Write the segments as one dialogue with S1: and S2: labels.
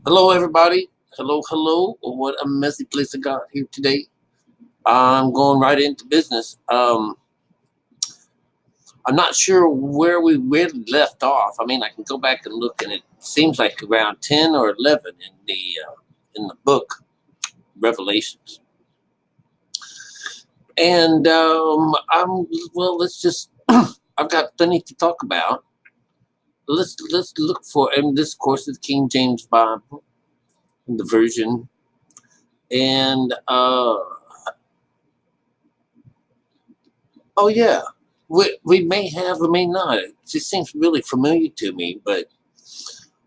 S1: Hello, everybody. Hello, hello. What a messy place I got here today. I'm going right into business. I'm not sure where we really left off. I mean, I can go back and look, and it seems like around 10 or 11 in the book Revelations. And I'm well. Let's just. I've got plenty to talk about. Let's look for. And this, of course, is King James Bible, the version, and oh yeah, we may have or may not. It just seems really familiar to me. But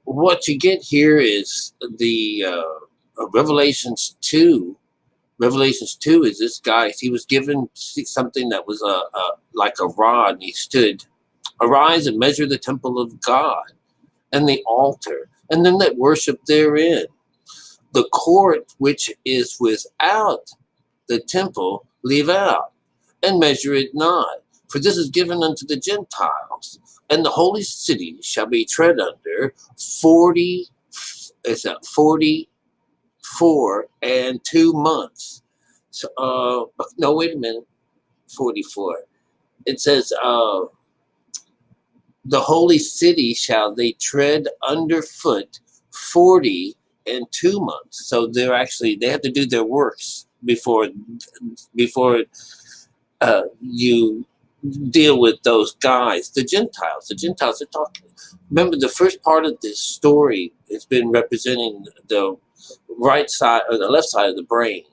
S1: what you get here is the Revelations 2. Revelations 2 is this guy. He was given something that was like a rod. And he stood, arise and measure the temple of God and the altar, and them that worship therein. The court which is without the temple leave out, and measure it not. For this is given unto the Gentiles, and the holy city shall be tread under 40, is that 44 and 2 months. So, no, wait a minute, 44. It says, the holy city shall they tread underfoot 40 and 2 months. So they have to do their works before you deal with those guys, the Gentiles. The Gentiles are talking. Remember, the first part of this story has been representing the right side or the left side of the brain.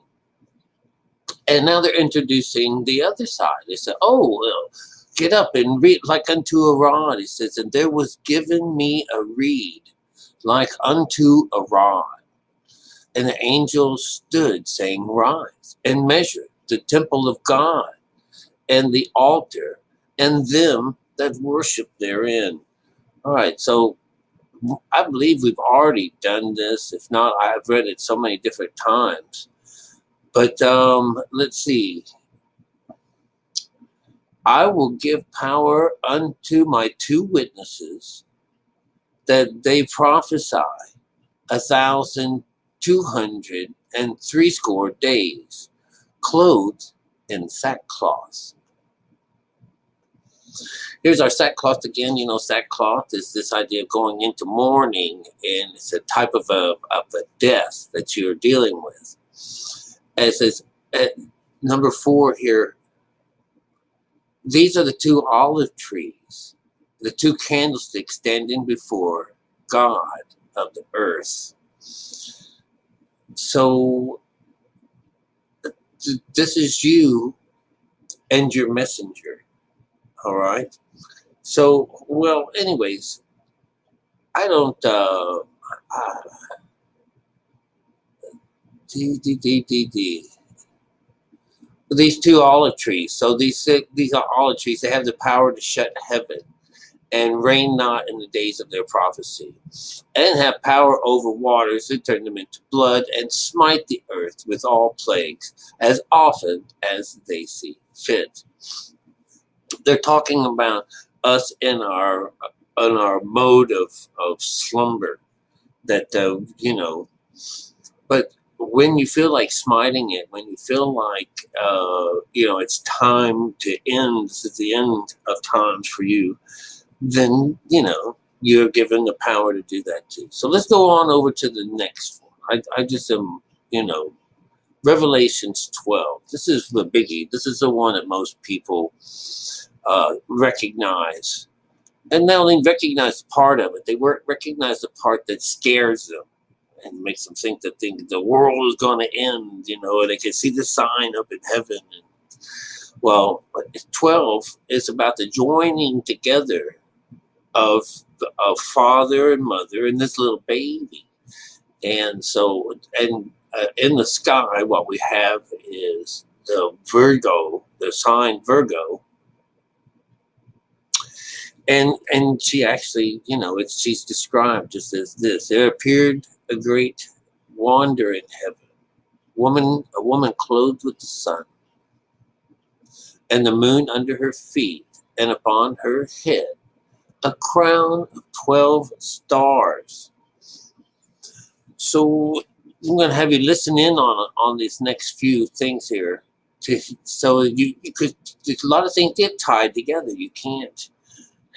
S1: And now they're introducing the other side. They said, oh, well, get up and read like unto a rod. He says, and there was given me a reed like unto a rod. And the angel stood, saying, rise and measure the temple of God and the altar and them that worship therein. All right, so I believe we've already done this. If not, I have read it so many different times. But let's see. I will give power unto my 2 witnesses that they prophesy 1,260 days, clothed in sackcloth. Here's our sackcloth again. You know, sackcloth is this idea of going into mourning, and it's a type of a death that you're dealing with. And it says, number 4 here, these are the 2 olive trees, the 2 candlesticks standing before God of the earth. So this is you and your messenger. All right. So, well, anyways, I don't, these 2 olive trees. So these are olive trees. They have the power to shut heaven and rain not in the days of their prophecy, and have power over waters to turn them into blood, and smite the earth with all plagues as often as they see fit. They're talking about us in our mode of slumber, that but when you feel like smiting it, when you feel like it's time to end, this is the end of times for you, then you're given the power to do that too. So let's go on over to the next one. I just am, Revelations 12. This is the biggie. This is the one that most people recognize. And not only recognize part of it, they recognize the part that scares them and makes them think that the world is going to end, and they can see the sign up in heaven. And, well, 12 is about the joining together of father and mother and this little baby. And so, in the sky, what we have is the Virgo, the sign Virgo. And she actually, she's described just as this: there appeared a great wonder in heaven, a woman clothed with the sun, and the moon under her feet, and upon her head a crown of 12 stars. So I'm going to have you listen in on these next few things here, so you could. A lot of things get tied together. You can't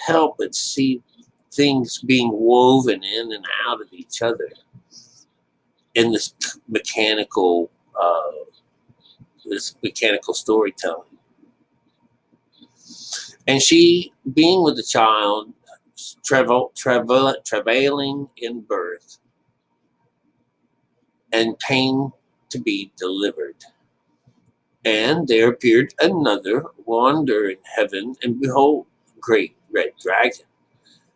S1: help but see things being woven in and out of each other in mechanical this mechanical storytelling. And she, being with the child, travailing in birth, and pain to be delivered. And there appeared another wonder in heaven, and behold, a great red dragon,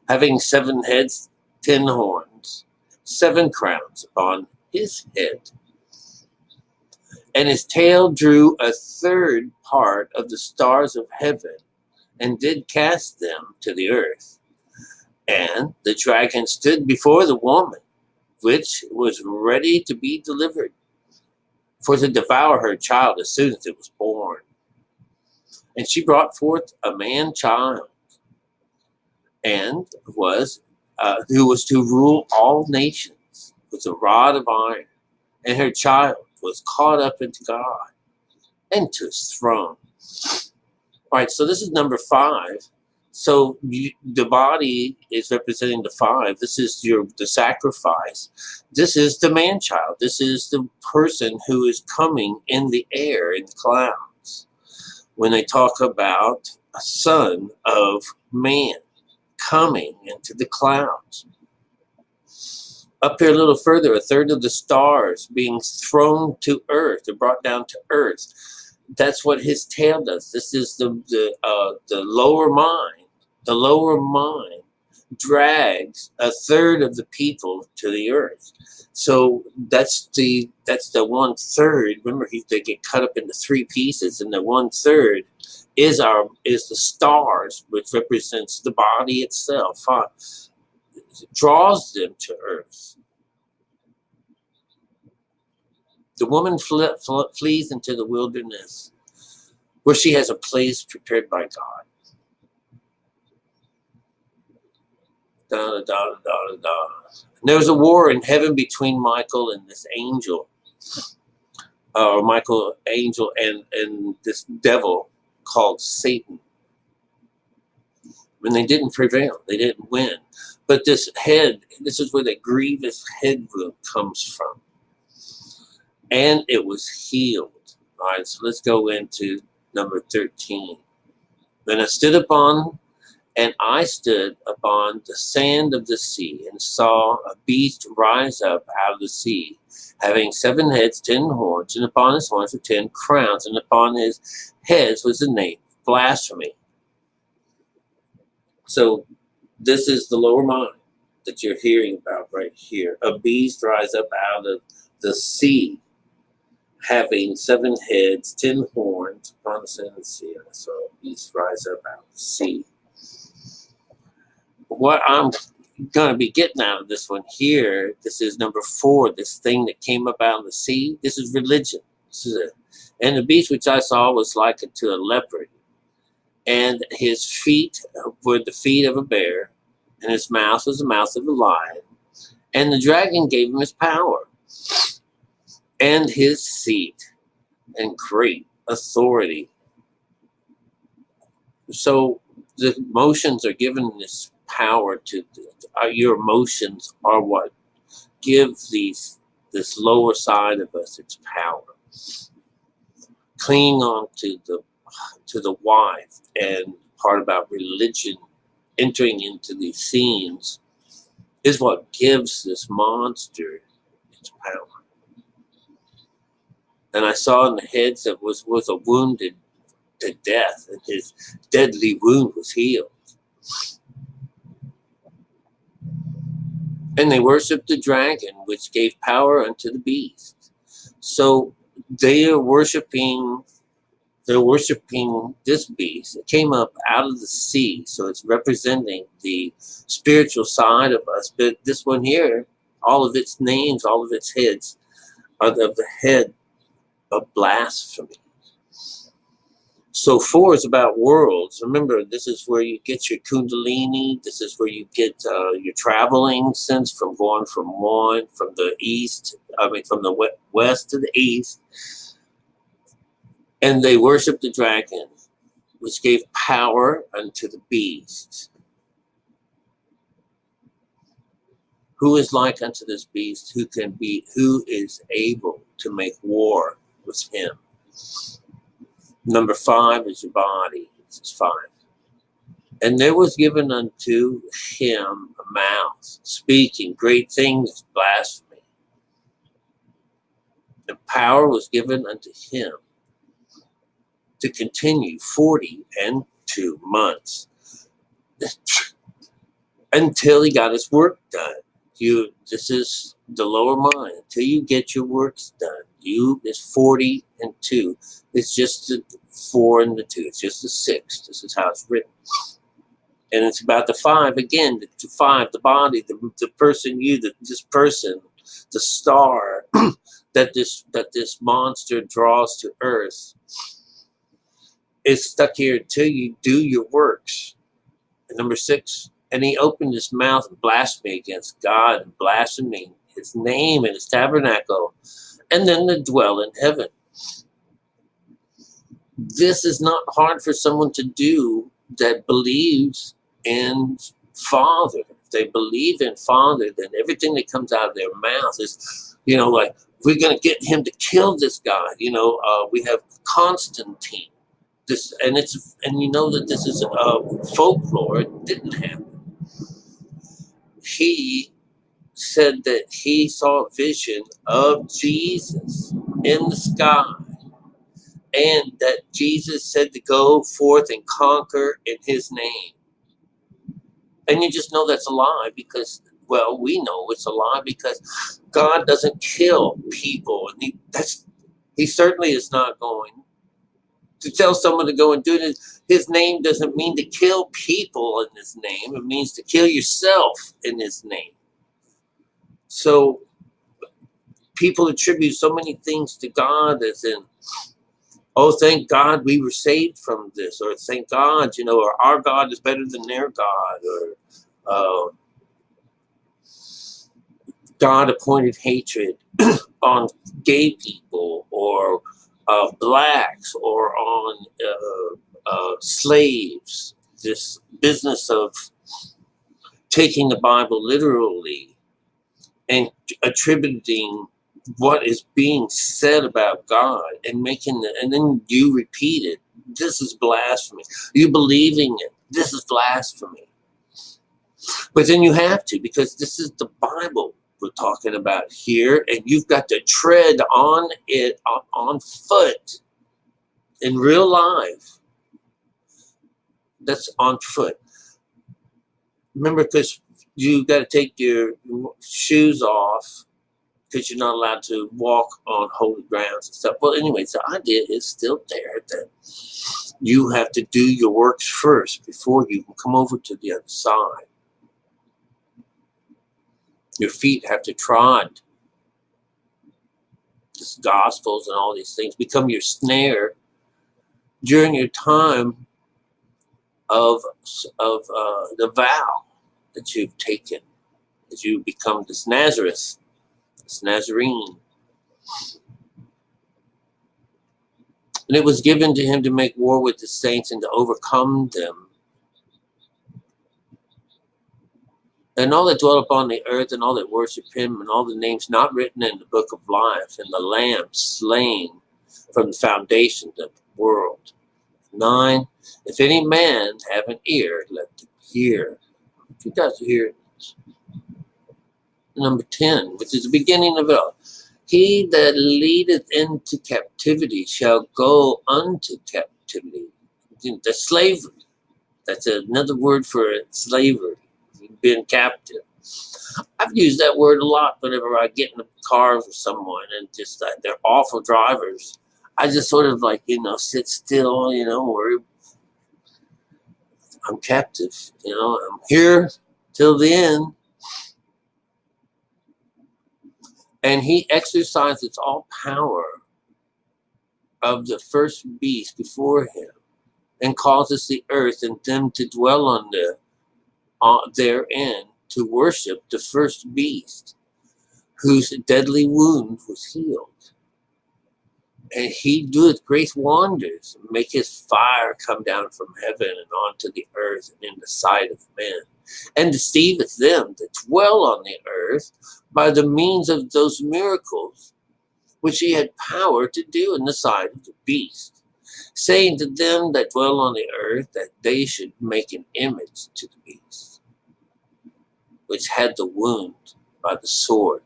S1: having 7 heads, 10 horns, 7 crowns upon his head. And his tail drew a third part of the stars of heaven, and did cast them to the earth. And the dragon stood before the woman, which was ready to be delivered, for to devour her child as soon as it was born. And she brought forth a man child, and who was to rule all nations with a rod of iron. And her child was caught up into God and to his throne. All right, so this is number 5. So the body is representing the 5. This is the sacrifice. This is the man-child. This is the person who is coming in the air, in the clouds. When they talk about a son of man coming into the clouds. Up here a little further, a third of the stars being thrown to earth, or brought down to earth. That's what his tail does. This is the lower mind. The lower mind drags a third of the people to the earth. So that's the 1/3. Remember, they get cut up into 3 pieces, and the 1/3 is the stars, which represents the body itself. Draws them to earth. The woman flees into the wilderness, where she has a place prepared by God. Da, da, da, da, da. There was a war in heaven between Michael and this angel, angel and this devil called Satan. And they didn't prevail. They didn't win. But this is where the grievous head wound comes from. And it was healed. All right, so let's go into number 13. Then I stood upon the sand of the sea, and saw a beast rise up out of the sea, having 7 heads, 10 horns, and upon his horns were 10 crowns, and upon his heads was the name blasphemy. So this is the lower mind that you're hearing about right here. A beast rise up out of the sea, having 7 heads, 10 horns, upon the sand of the sea. So a beast rise up out of the sea. What I'm going to be getting out of this one here, this is number 4, this thing that came up out of the sea. This is religion. And the beast which I saw was likened to a leopard, and his feet were the feet of a bear, and his mouth was the mouth of a lion. And the dragon gave him his power, and his seat, and great authority. So the emotions are given this power to your emotions are what give this lower side of us its power. Clinging on to the wife, and part about religion entering into these scenes is what gives this monster its power. And I saw in the heads that was a wounded to death, and his deadly wound was healed. And they worshipped the dragon, which gave power unto the beast. So they are worshiping this beast. It came up out of the sea, so it's representing the spiritual side of us. But this one here, all of its names, all of its heads are of the head of blasphemy. So 4 is about worlds. Remember, this is where you get your kundalini. This is where you get your traveling sense from going from the east, from the west to the east. And they worship the dragon, which gave power unto the beast. Who is like unto this beast? Who is able to make war with him? Number 5 is your body. This is 5. And there was given unto him a mouth, speaking great things, blasphemy. And power was given unto him to continue 42 months until he got his work done. This is the lower mind. Until you get your works done. Is 40 and 2. It's just the 4 and the 2. It's just the 6. This is how it's written. And it's about the 5 again. The 5, the body, the person, this person, the star that this monster draws to earth is stuck here until you do your works. And number 6, and he opened his mouth and blasphemed against God and blaspheming his name and his tabernacle, and then to dwell in heaven. This is not hard for someone to do that believes in Father. If they believe in Father, then everything that comes out of their mouth is, like, we're going to get him to kill this guy. We have Constantine. And you know that this is folklore. It didn't happen. He said that he saw a vision of Jesus in the sky, and that Jesus said to go forth and conquer in his name. And you just know that's a lie because, well, we know it's a lie because God doesn't kill people. And he certainly is not going to tell someone to go and do this. His name doesn't mean to kill people in his name. It means to kill yourself in his name. So people attribute so many things to God as in, oh, thank God we were saved from this, or thank God, or our God is better than their God, or God appointed hatred on gay people, or blacks, or on slaves. This business of taking the Bible literally and attributing what is being said about God and and then you repeat it. This is blasphemy. You believing it. This is blasphemy. But then you have to, because this is the Bible we're talking about here, and you've got to tread on it on foot in real life. That's on foot. Remember, because you got to take your shoes off because you're not allowed to walk on holy grounds and stuff. Well, anyways, the idea is still there that you have to do your works first before you can come over to the other side. Your feet have to trod these gospels and all these things, become your snare during your time of the vow that you've taken, as you become this Nazareth, this Nazarene. And it was given to him to make war with the saints and to overcome them. And all that dwell upon the earth, and all that worship him, and all the names not written in the book of life, and the Lamb slain from the foundations of the world. 9, if any man have an ear, let him hear. If you guys hear this. Number 10, which is the beginning of it all. He that leadeth into captivity shall go unto captivity. The slavery. That's another word for slavery. Being captive. I've used that word a lot whenever I get in a car with someone and just they're awful drivers. I just sort of sit still, or I'm captive, I'm here till the end. And he exercises all power of the first beast before him. and causes the earth and them to dwell on therein to worship the first beast, whose deadly wound was healed. And he doeth great wonders, make his fire come down from heaven and onto the earth and in the sight of men, and deceiveth them that dwell on the earth by the means of those miracles which he had power to do in the sight of the beast, saying to them that dwell on the earth that they should make an image to the beast, which had the wound by the sword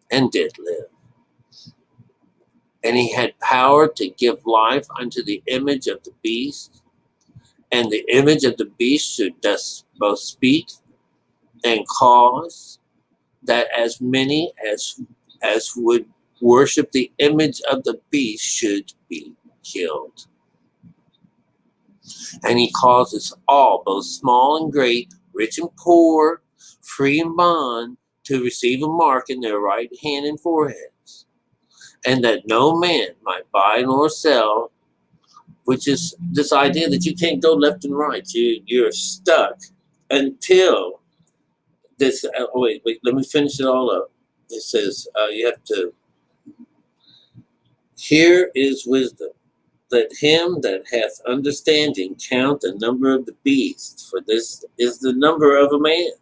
S1: and did live. And he had power to give life unto the image of the beast, and the image of the beast should thus both speak and cause that as many as would worship the image of the beast should be killed. And he causes all, both small and great, rich and poor, free and bond, to receive a mark in their right hand and foreheads, and that no man might buy nor sell, which is this idea that you can't go left and right. You're stuck until this. Wait, let me finish it all up. It says you have to. Here is wisdom. Let him that hath understanding count the number of the beast, for this is the number of a man.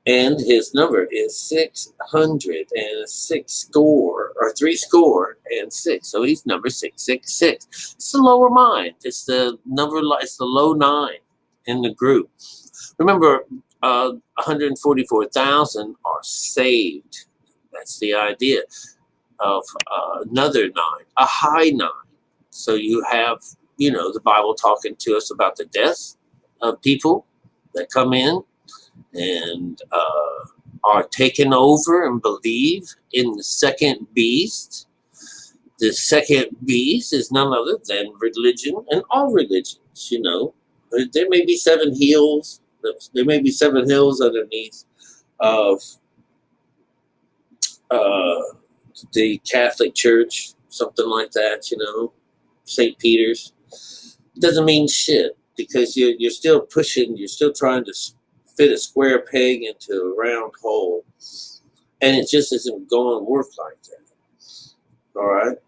S1: And his number is 666, or threescore and 6. So he's number 666. It's the lower mind. It's the number. It's the low 9 in the group. Remember, 144,000 are saved. That's the idea of another 9, a high 9. So you have, the Bible talking to us about the death of people that come in and are taken over and believe in the second beast. The second beast is none other than religion, and all religions, There may be 7 hills. There may be 7 hills underneath of the Catholic Church, something like that, St. Peter's. It doesn't mean shit, because you're still pushing, you're still trying to fit a square peg into a round hole, and it just isn't going to work like that. All right.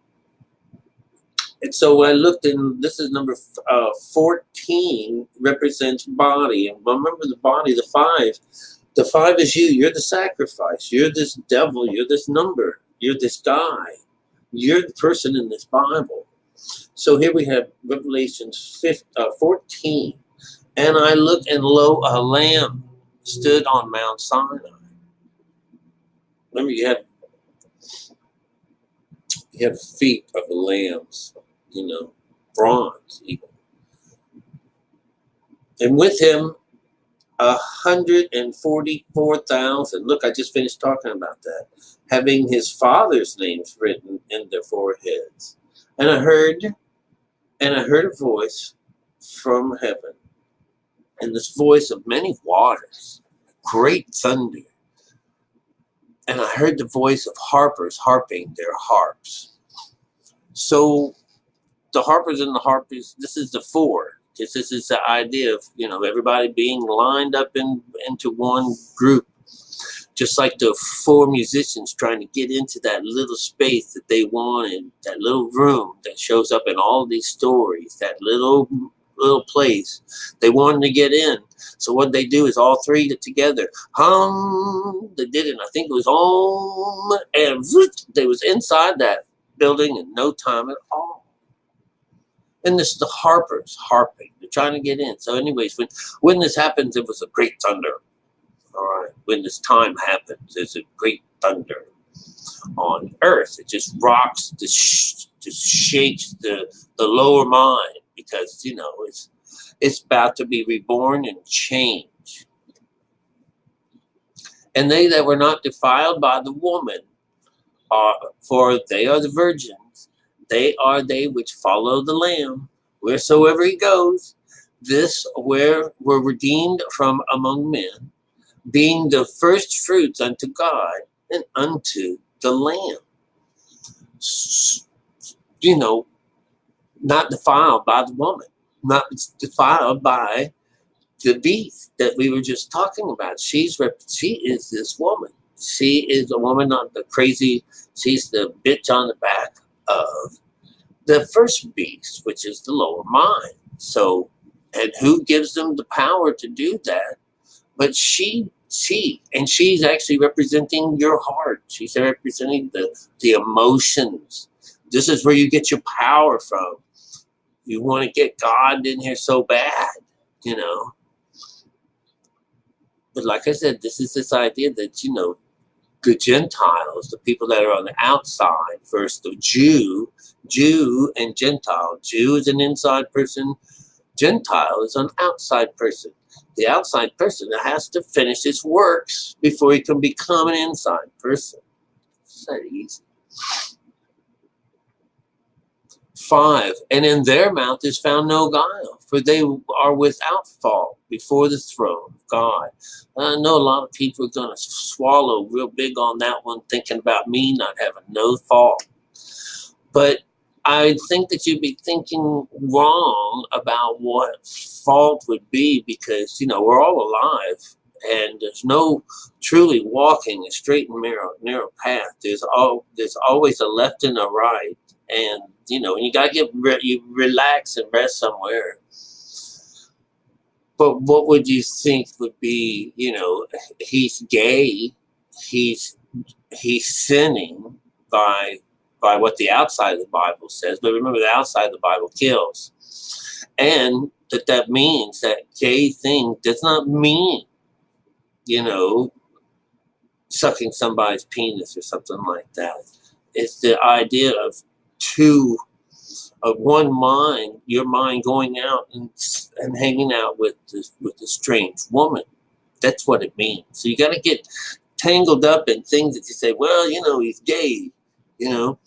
S1: And so when I looked in, this is number 14, represents body. And remember the body, the 5. The 5 is you. You're the sacrifice. You're this devil. You're this number. You're this guy. You're the person in this Bible. So here we have Revelations 14. And I looked, and lo, a lamb stood on Mount Sinai. Remember, you have feet of lambs, bronze even. And with him 144,000. Look, I just finished talking about that. Having his father's names written in their foreheads. And I heard a voice from heaven. And this voice of many waters, great thunder. And I heard the voice of harpers harping their harps. So the harpers and the harpies, this is the 4. This is the idea of, everybody being lined up into one group. Just like the 4 musicians trying to get into that little space that they wanted, that little room that shows up in all these stories, that little place they wanted to get in. So what they do is all 3 get together. They did it, and I think it was and they was inside that building in no time at all. And this is the harpers harping. They're trying to get in. So anyways, when this happens, it was a great thunder. All right. When this time happens, there's a great thunder on earth. It just rocks, just shakes the lower mind, because, it's about to be reborn and change. And they that were not defiled by the woman, for they are the virgins, they are they which follow the Lamb, wheresoever he goes. This were redeemed from among men, being the first fruits unto God and unto the Lamb. not defiled by the woman, not defiled by the beast that we were just talking about. She is this woman. She is a woman, not the crazy. She's the bitch on the back of the first beast, which is the lower mind. So, and who gives them the power to do that? But and she's actually representing your heart. She's representing the emotions. This is where you get your power from. You want to get God in here so bad, you know. But like I said, this is this idea that, you know, the Gentiles, the people that are on the outside, first the Jew and Gentile. Jew is an inside person. Gentile is an outside person. The outside person has to finish his works before he can become an inside person. It's not easy. 5, and in their mouth is found no guile, for they are without fault before the throne of God. I know a lot of people are going to swallow real big on that one, thinking about me not having no fault. But I think that you'd be thinking wrong about what fault would be, because, you know, we're all alive, and there's no truly walking a straight and narrow path. There's always a left and a right, and, you know, and you got to you relax and rest somewhere. But what would you think would be, you know, he's gay, he's sinning by what the outside of the Bible says. But remember, the outside of the Bible kills. And that means that gay thing does not mean, you know, sucking somebody's penis or something like that. It's the idea of one mind, your mind going out and hanging out with a strange woman. That's what it means. So you got to get tangled up in things that you say, well, you know, he's gay, you know.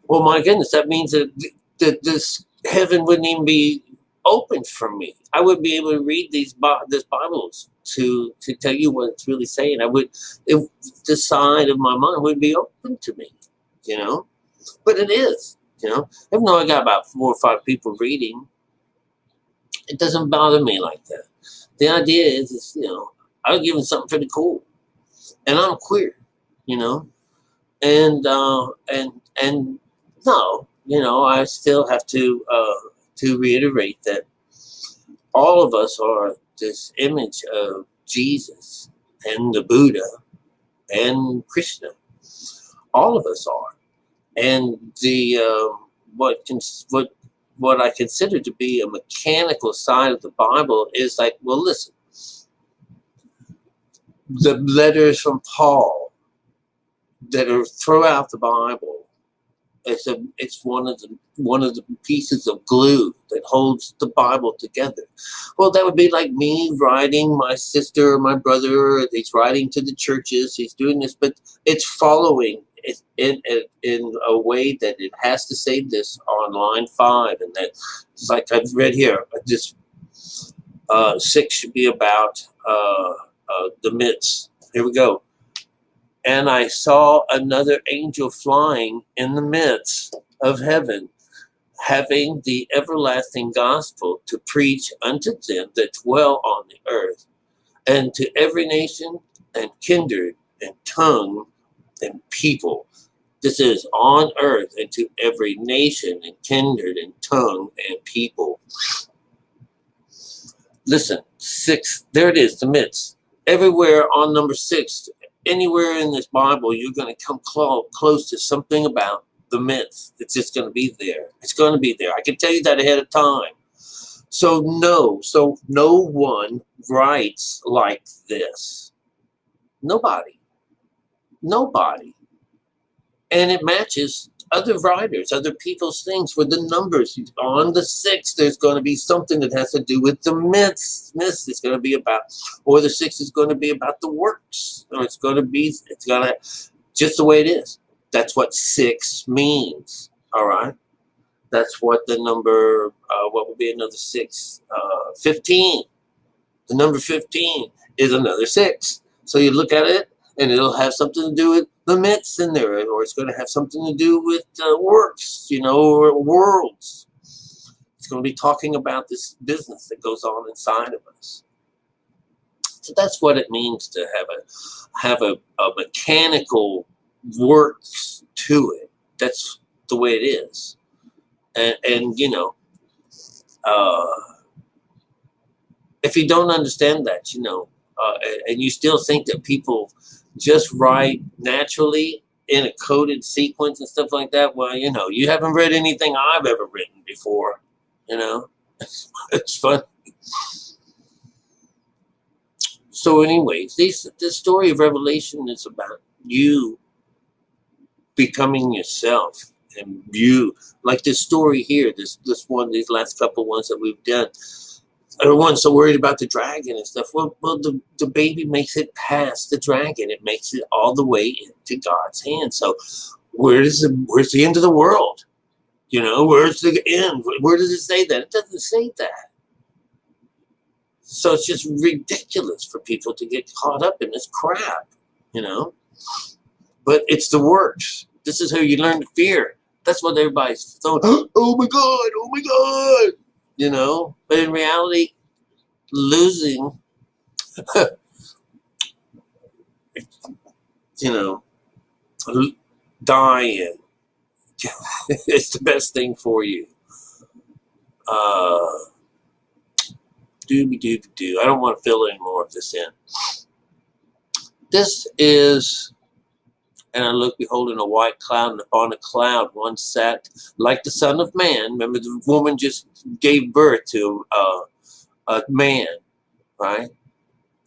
S1: Well, my goodness, that means that this heaven wouldn't even be open for me. I wouldn't be able to read this Bibles to tell you what it's really saying. The side of my mind wouldn't be open to me, you know. But it is, you know. Even though I got about 4 or 5 people reading, it doesn't bother me like that. The idea is you know, I was given something pretty cool, and I'm queer, you know, and no, you know, I still have to reiterate that all of us are this image of Jesus and the Buddha and Krishna. All of us are. And the what I consider to be a mechanical side of the Bible is like, well, listen, the letters from Paul that are throughout the Bible, it's one of the pieces of glue that holds the Bible together. Well, that would be like me writing my sister or my brother. He's writing to the churches. He's doing this, but it's following in a way that it has to say this on line 5, and that it's like I've read here. This 6 should be about the midst. Here we go. And I saw another angel flying in the midst of heaven, having the everlasting gospel to preach unto them that dwell on the earth, and to every nation and kindred and tongue and people. This is on earth, and to every nation and kindred and tongue and people. Listen, 6, there it is, the midst. Everywhere on number 6, anywhere in this Bible, you're going to come close to something about the midst. It's just going to be there. It's going to be there. I can tell you that ahead of time. So no one writes like this. Nobody. And it matches other writers, other people's things with the numbers. On the 6, there's going to be something that has to do with the myths. Myths is going to be about, or the 6 is going to be about the works, or it's going to just the way it is. That's what 6 means. All right. That's what the number, what would be another 6? 15. The number 15 is another 6. So you look at it, and it'll have something to do with the myths in there, or it's going to have something to do with works, you know, or worlds. going to be talking about this business that goes on inside of us. So that's what it means to have a mechanical works to it. That's the way it is. And you know, if you don't understand that, you know, and you still think that people just write naturally in a coded sequence and stuff like that, well, you know, you haven't read anything I've ever written before, you know. It's fun. So anyways, this story of Revelation is about you becoming yourself, and you, like this story here, this one, these last couple ones that we've done. Everyone's so worried about the dragon and stuff. Well, the baby makes it past the dragon. It makes it all the way into God's hand. So where's the end of the world? You know, where's the end? Where does it say that? It doesn't say that. So it's just ridiculous for people to get caught up in this crap, you know. But it's the works. This is how you learn to fear. That's what everybody's throwing. Oh my God! Oh my God! You know. But in reality, losing, you know, dying, it's the best thing for you. Dooby. I don't want to fill any more of this in. This is, and I looked, beholding a white cloud, and upon a cloud one sat like the Son of Man. Remember, the woman just gave birth to a man, right?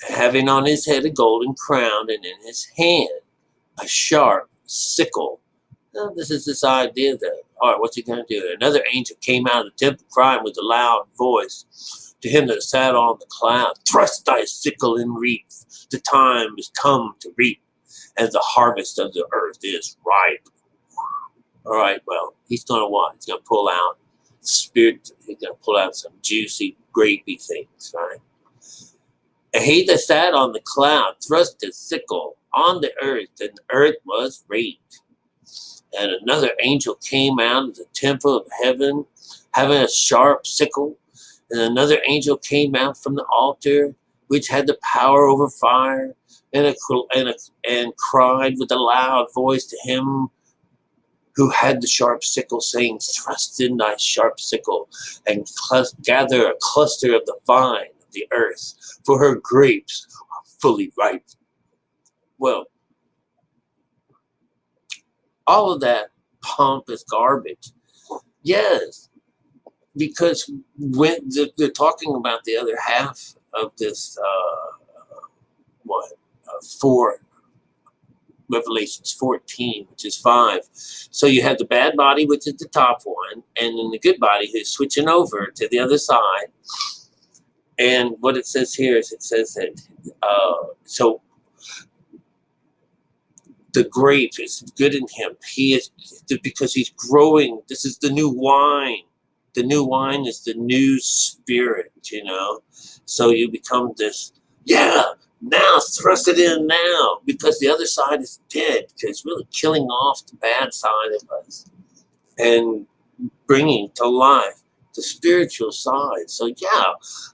S1: Having on his head a golden crown, and in his hand a sharp sickle. Now, this is this idea that, all right, what's he going to do? Another angel came out of the temple crying with a loud voice to him that sat on the cloud, thrust thy sickle in reap. The time is come to reap, and the harvest of the earth is ripe. All right, well, he's going to what? He's going to pull out spirit. He's going to pull out some juicy, grapey things, right? And he that sat on the cloud thrust his sickle on the earth, and the earth was raped. And another angel came out of the temple of heaven, having a sharp sickle. And another angel came out from the altar, which had the power over fire, and cried with a loud voice to him who had the sharp sickle, saying, thrust in thy sharp sickle, and gather a cluster of the vine of the earth, for her grapes are fully ripe. Well, all of that pompous garbage. Yes, because when they're talking about the other half of this, Revelations 14, which is 5. So you have the bad body, which is the top one, and then the good body who's switching over to the other side. And what it says here is, it says that, so the grape is good in him. He is, because he's growing. This is the new wine. The new wine is the new spirit, you know. So you become this, now thrust it in now, because the other side is dead, because it's really killing off the bad side of us and bringing to life the spiritual side. So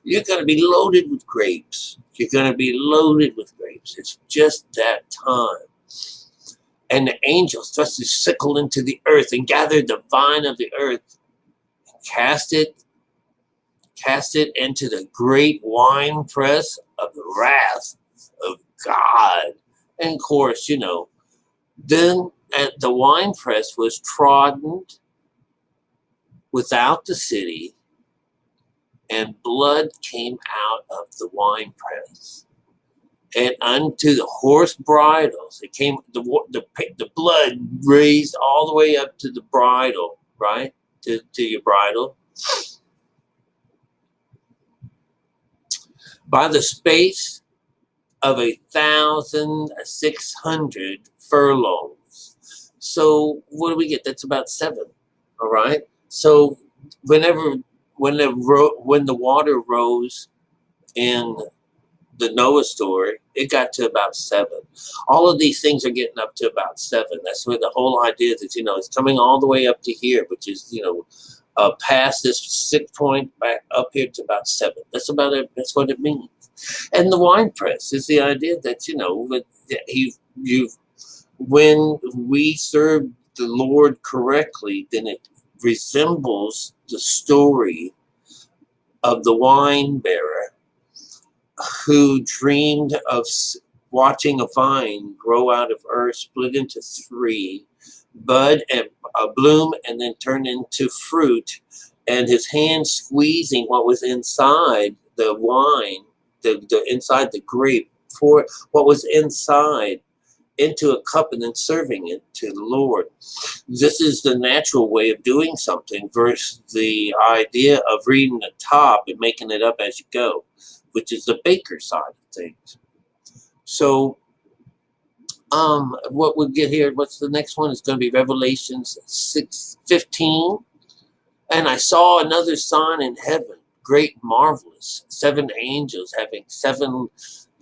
S1: you're going to be loaded with grapes. You're going to be loaded with grapes. It's just that time. And the angel thrust his sickle into the earth and gathered the vine of the earth, and cast it into the great wine press of the wrath of God. And of course, you know, then the wine press was trodden without the city, and blood came out of the wine press. And unto the horse bridles, it came, the blood raised all the way up to the bridle, right? To your bridle. By the space of 1,600 furlongs. So what do we get? That's about 7. All right. So when the water rose in the Noah story, it got to about 7. All of these things are getting up to about 7. That's where the whole idea that, you know, it's coming all the way up to here, which is, you know, past this 6 point back up here to about 7. That's about it. That's what it means. And the wine press is the idea that, when we serve the Lord correctly, then it resembles the story of the wine bearer who dreamed of watching a vine grow out of earth, split into 3, bud and bloom, and then turn into fruit, and his hand squeezing what was inside the wine, the inside the grape, for what was inside into a cup and then serving it to the Lord. This is the natural way of doing something versus the idea of reading the top and making it up as you go, which is the baker side of things. So what we'll get here, what's the next one? It's going to be Revelations 6:15. And I saw another sign in heaven, great, marvelous, 7 angels having 7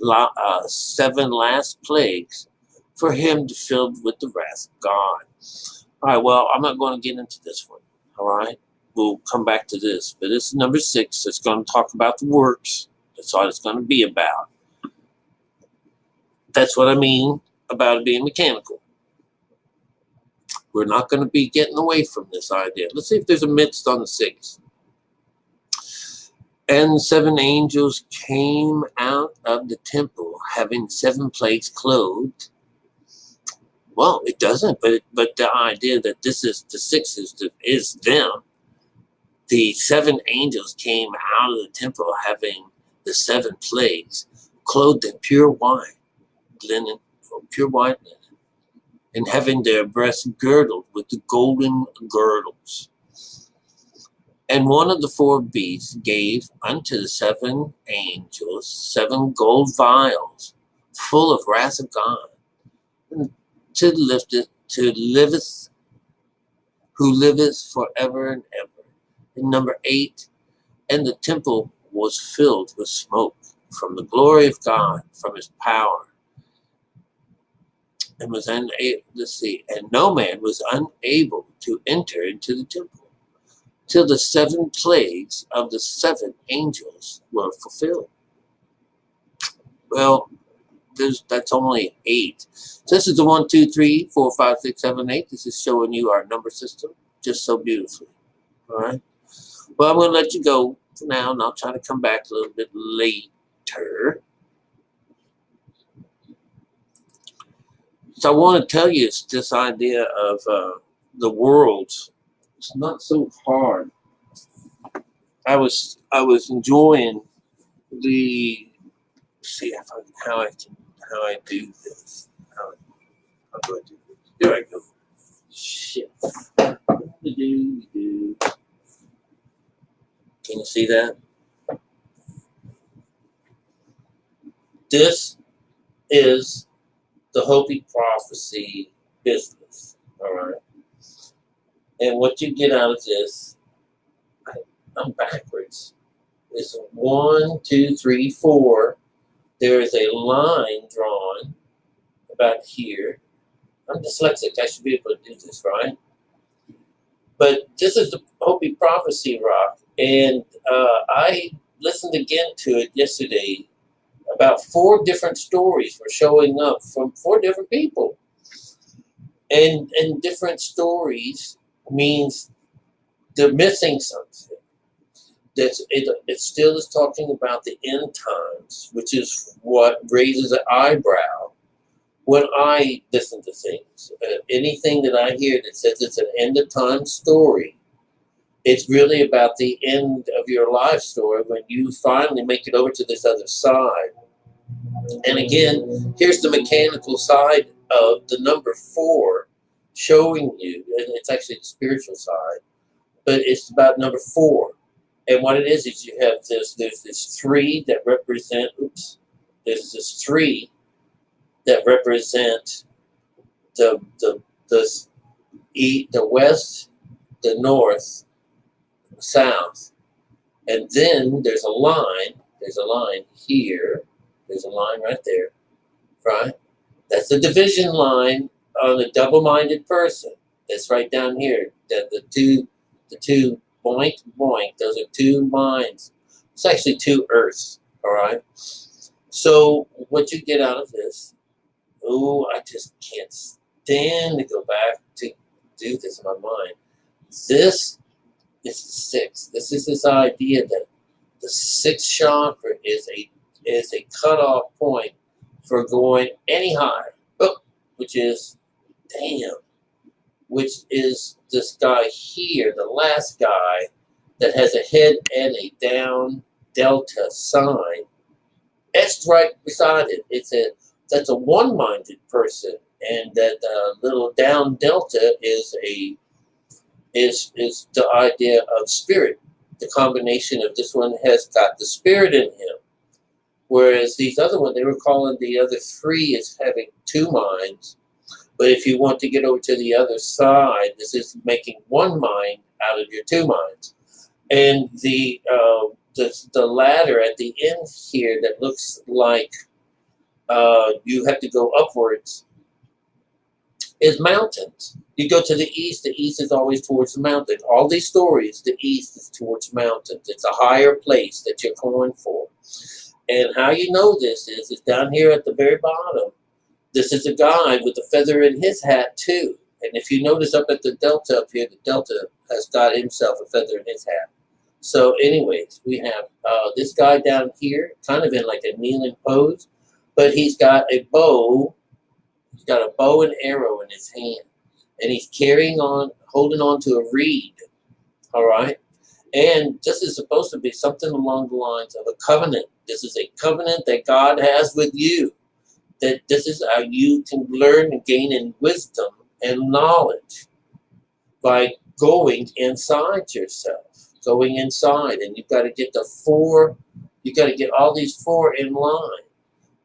S1: last plagues, for him to filled with the wrath of God. All right, well, I'm not going to get into this one. All right, we'll come back to this. But this is number 6. It's going to talk about the works. That's all it's going to be about. That's what I mean about it being mechanical. We're not going to be getting away from this idea. Let's see if there's a midst on the 6th. And 7 angels came out of the temple, having 7 plagues clothed. Well, it doesn't, but the idea that this is the 6 is them. The 7 angels came out of the temple, having the 7 plagues, clothed in pure white linen, and having their breasts girdled with the golden girdles. And one of the 4 beasts gave unto the 7 angels 7 gold vials, full of wrath of God, and who liveth forever and ever. And number 8, and the temple was filled with smoke from the glory of God, from his power, and was unable to see, and no man was unable to enter into the temple till the 7 plagues of the 7 angels were fulfilled. Well, that's only 8. So this is the 1, 2, 3, 4, 5, 6, 7, 8. This is showing you our number system just so beautifully. All right. Well, I'm going to let you go for now, and I'll try to come back a little bit later. So I want to tell you, it's this idea of the world. It's not so hard. I was enjoying the. See how I do this. How do I do this? There I go. Shit. Can you see that? This is the Hopi prophecy business. All right. And what you get out of this, I'm backwards. It's 1, 2, 3, 4. There is a line drawn about here. I'm dyslexic. I should be able to do this, right? But this is the Hopi prophecy rock. And I listened again to it yesterday. About 4 different stories were showing up from 4 different people. And different stories means they're missing something. It still is talking about the end times, which is what raises an eyebrow when I listen to things. Anything that I hear that says it's an end of time story, it's really about the end of your life story when you finally make it over to this other side. And again, here's the mechanical side of the number 4 showing you, and it's actually the spiritual side, but it's about number 4. And what it is you have there's this 3 that represent, there's this 3 that represent the west, the north, the south. And then there's a line here, there's a line right there, right? That's the division line on a double-minded person. That's right down here. That the two Boink, boink. Those are two minds. It's actually two earths, all right? So what you get out of this, oh, I just can't stand to go back to do this in my mind. This is the sixth. This is this idea that the sixth chakra is a cutoff point for going any higher. Oh, which is damn, which is this guy here, the last guy that has a head and a down delta sign etched right beside it. That's a one-minded person, and that little down delta is the idea of spirit. The combination of this one has got the spirit in him, whereas these other one, they were calling the other three as having two minds. But if you want to get over to the other side, this is making one mind out of your two minds. And the ladder at the end here that looks like you have to go upwards is mountains. You go to the east is always towards the mountain. All these stories, the east is towards mountains. It's a higher place that you're going for. And how you know this is down here at the very bottom. This is a guy with a feather in his hat too. And if you notice up at the delta up here, the delta has got himself a feather in his hat. So anyways, we have this guy down here, kind of in like a kneeling pose, but he's got a bow. He's got a bow and arrow in his hand, and he's holding on to a reed. All right, and this is supposed to be something along the lines of a covenant. This is a covenant that God has with you. That this is how you can learn and gain in wisdom and knowledge by going inside yourself. Going inside, and you've got to get you got to get all these four in line.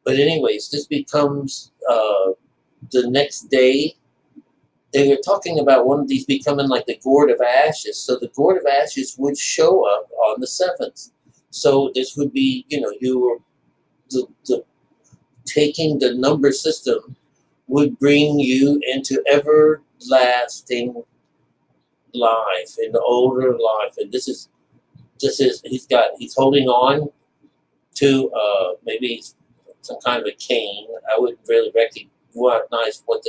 S1: But anyways, this becomes the next day. They were talking about one of these becoming like the gourd of ashes. So the gourd of ashes would show up on the 7th. So this would be, you were taking the number system would bring you into everlasting life, in the older life. And this is he's holding on to maybe some kind of a cane. I wouldn't really recognize what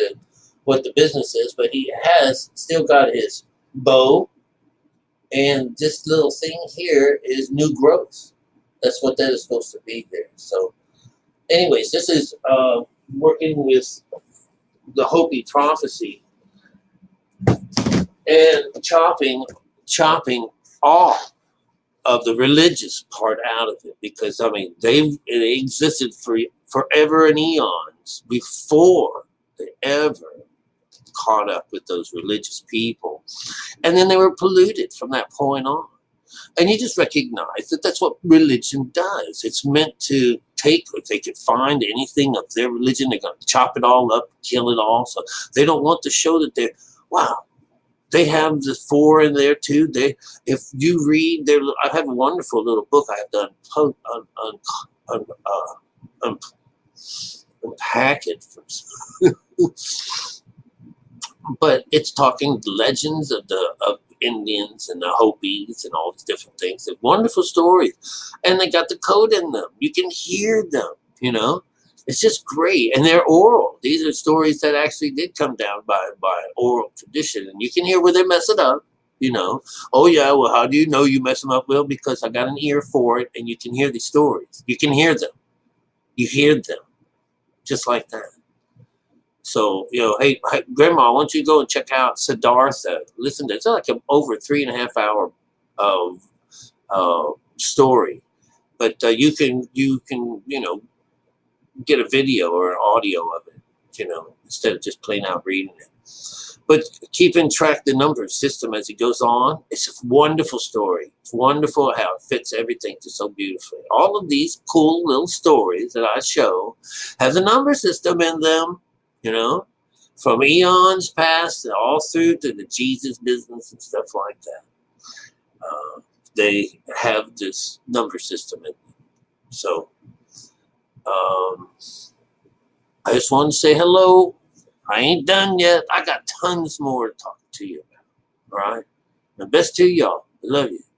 S1: the business is, but he has still got his bow, and this little thing here is new growth. That's what that is supposed to be there. So anyways, this is working with the Hopi prophecy and chopping off of the religious part out of it, because they existed for forever and eons before they ever caught up with those religious people, and then they were polluted from that point on. And you just recognize that that's what religion does. It's meant to take, if they could find anything of their religion, they're going to chop it all up, kill it all. So they don't want to show that they're, wow, they have the four in there too. If you read their, I have a wonderful little book I have done unpack it from, but it's talking legends of Indians and the Hopis and all these different things. They're wonderful stories, and they got the code in them. You can hear them. It's just great, and they're oral. These are stories that actually did come down by oral tradition, and you can hear where they mess it up. Oh yeah, well, how do you know you mess them up? Well, because I got an ear for it, and you can hear these stories. You can hear them. You hear them, just like that. So, hey, Grandma, why don't you go and check out Siddhartha? Listen to it. It's like an over 3.5 hour story, but you can get a video or an audio of it, instead of just plain out reading it. But keeping track the number system as it goes on, it's a wonderful story. It's wonderful how it fits everything just so beautifully. All of these cool little stories that I show have the number system in them. From eons past and all through to the Jesus business and stuff like that. They have this number system in them. So I just want to say hello. I ain't done yet. I got tons more to talk to you about. All right? The best to y'all. I love you.